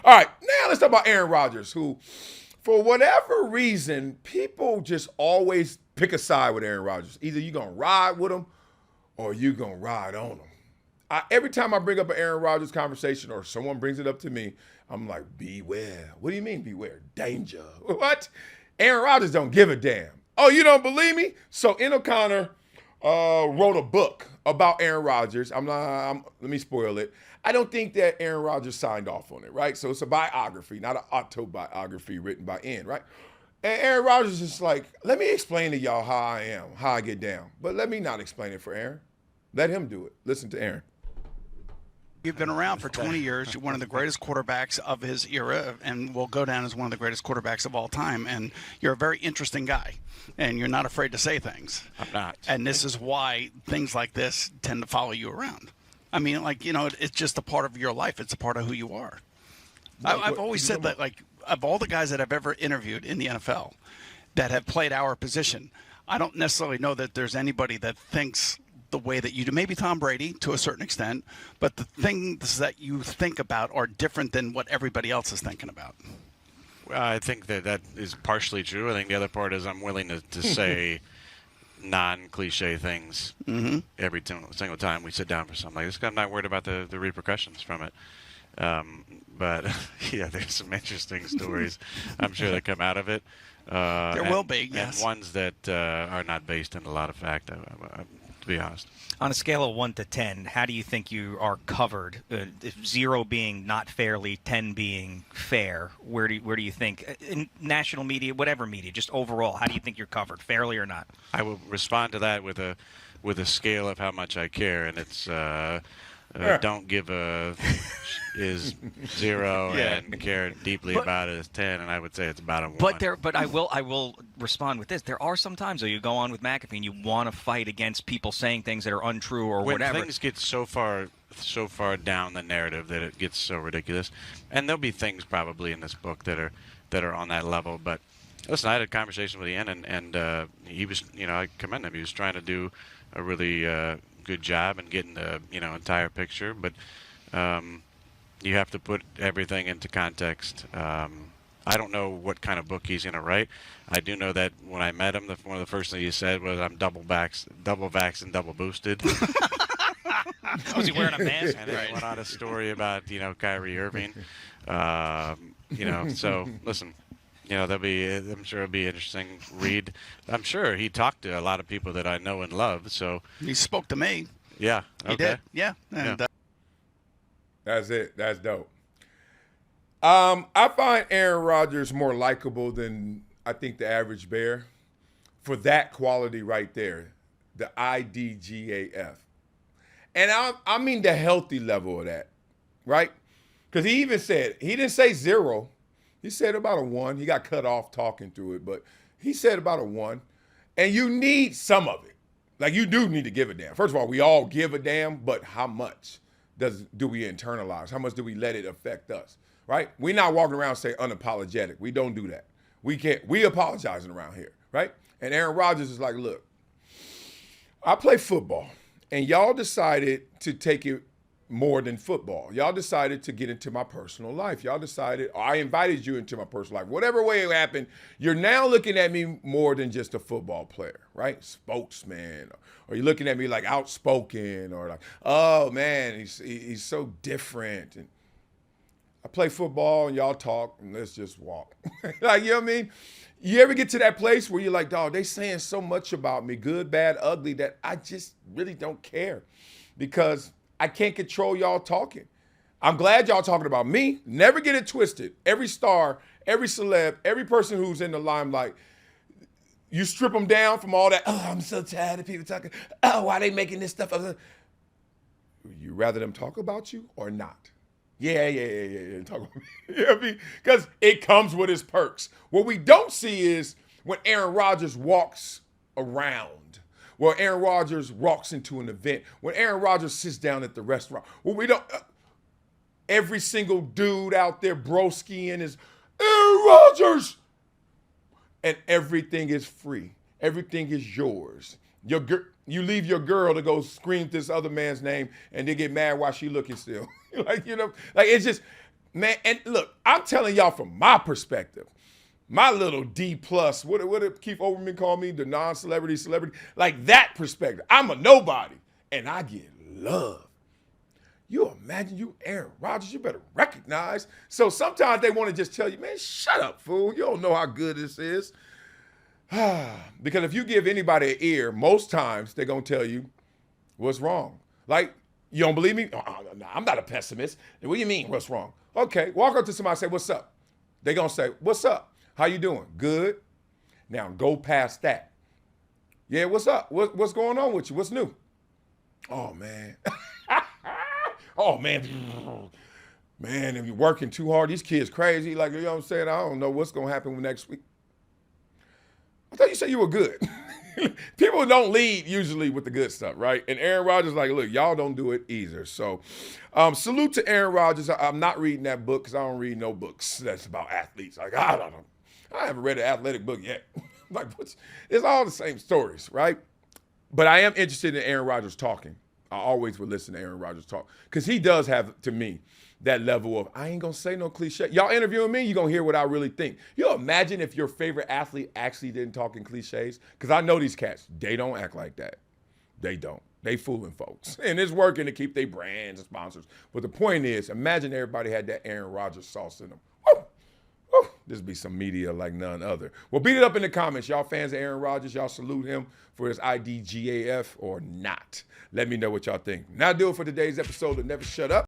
All right, now let's talk about Aaron Rodgers, who, for whatever reason, people just always pick a side with Aaron Rodgers. Either you're going to ride with him or you're going to ride on him. Every time I bring up an Aaron Rodgers conversation or someone brings it up to me, I'm like, beware. What do you mean beware? Danger. What? Aaron Rodgers don't give a damn. Oh, you don't believe me? So O'Connor wrote a book about Aaron Rodgers. Let me spoil it. I don't think that Aaron Rodgers signed off on it, right? So it's a biography, not an autobiography written by N, right? And Aaron Rodgers is like, let me explain to y'all how I am, how I get down. But let me not explain it for Aaron. Let him do it. Listen to Aaron. You've been around for 20 years. You're one of the greatest quarterbacks of his era and will go down as one of the greatest quarterbacks of all time. And you're a very interesting guy, and you're not afraid to say things. I'm not. And this is why things like this tend to follow you around. I mean, like, you know, it's just a part of your life. It's a part of who you are. I've always said that, like, of all the guys that I've ever interviewed in the NFL that have played our position, I don't necessarily know that there's anybody that thinks the way that you do. Maybe Tom Brady to a certain extent, but the things that you think about are different than what everybody else is thinking about. Well, I think that is partially true. I think the other part is I'm willing to say non-cliche things every single time we sit down for something like this. I'm not worried about the repercussions from it. But, yeah, there's some interesting stories, I'm sure, that come out of it. There will be, yes. And ones that are not based in a lot of fact, to be honest. On a scale of 1 to 10, how do you think you are covered? 0 being not fairly, 10 being fair. Where do you think, in national media, whatever media, just overall, how do you think you're covered, fairly or not? I will respond to that with a scale of how much I care, and it's don't give a is 0 and care deeply about it is 10, and I would say it's about a 1. But I will respond with this. There are some times though you go on with McAfee and you want to fight against people saying things that are untrue or when whatever. Things get so far down the narrative that it gets so ridiculous, and there'll be things probably in this book that are on that level. But listen, I had a conversation with Ian, and he was, I commend him. He was trying to do a really good job in getting the entire picture, but you have to put everything into context. I don't know what kind of book he's going to write. I do know that when I met him, one of the first things he said was, "I'm double vaxxed and double boosted." Was he wearing a mask? And then he went on a story about Kyrie Irving. So listen. I'm sure it'll be an interesting read. I'm sure he talked to a lot of people that I know and love. So he spoke to me. Yeah, okay. He did. Yeah, and That's it. That's dope. I find Aaron Rodgers more likable than I think the average bear for that quality right there, the IDGAF. And I mean the healthy level of that, right? Because he even said, he didn't say 0. He said about a 1. He got cut off talking through it, but he said about a 1. And you need some of it. Like, you do need to give a damn. First of all, we all give a damn, but how much do we internalize? How much do we let it affect us, right? We're not walking around saying unapologetic. We don't do that. We apologizing around here, right? And Aaron Rodgers is like, look, I play football, and y'all decided to take it more than football. Y'all decided to get into my personal life. Y'all decided, or I invited you into my personal life. Whatever way it happened, you're now looking at me more than just a football player, right? Spokesman. Or you're looking at me like outspoken, or like, oh man, he's so different. And I play football and y'all talk and let's just walk. Like, you know what I mean? You ever get to that place where you're like, dog, they saying so much about me, good, bad, ugly, that I just really don't care because I can't control y'all talking. I'm glad y'all talking about me. Never get it twisted. Every star, every celeb, every person who's in the limelight, you strip them down from all that, oh, I'm so tired of people talking, oh, why they making this stuff? You rather them talk about you or not? Yeah. Talk about me. You know what I mean? Because it comes with its perks. What we don't see is when Aaron Rodgers walks around, when Aaron Rodgers walks into an event, when Aaron Rodgers sits down at the restaurant. Well, we don't. Every single dude out there broskiing is Aaron Rodgers, and everything is free. Everything is yours. You leave your girl to go scream this other man's name, and they get mad while she looking still. Like it's just Man, and look, I'm telling y'all from my perspective, my little D plus, what did Keith Olbermann call me? The non-celebrity celebrity? Like that perspective. I'm a nobody, and I get love. You imagine you Aaron Rodgers, you better recognize. So sometimes they want to just tell you, man, shut up, fool. You don't know how good this is. Because if you give anybody an ear, most times they're going to tell you what's wrong. Like, you don't believe me? No, I'm not a pessimist. What do you mean, what's wrong? Okay, walk up to somebody and say, what's up? They're going to say, what's up? How you doing? Good. Now, go past that. Yeah, what's up? What's going on with you? What's new? Oh, man. Oh, man. Man, if you're working too hard, these kids crazy. Like, you know what I'm saying? I don't know what's going to happen next week. I thought you said you were good. People don't lead usually with the good stuff, right? And Aaron Rodgers like, look, y'all don't do it either. So salute to Aaron Rodgers. I'm not reading that book because I don't read no books that's about athletes. Like, I don't know. I haven't read an athletic book yet. Like, it's all the same stories, right? But I am interested in Aaron Rodgers talking. I always would listen to Aaron Rodgers talk because he does have, to me, that level of, I ain't going to say no cliche. Y'all interviewing me, you're going to hear what I really think. You imagine if your favorite athlete actually didn't talk in cliches? Because I know these cats, they don't act like that. They don't. They fooling folks. And it's working to keep their brands and sponsors. But the point is, imagine everybody had that Aaron Rodgers sauce in them. Woo! Woo! This would be some media like none other. Well, beat it up in the comments. Y'all fans of Aaron Rodgers, y'all salute him for his IDGAF or not. Let me know what y'all think. Now do it for today's episode of Never Shut Up.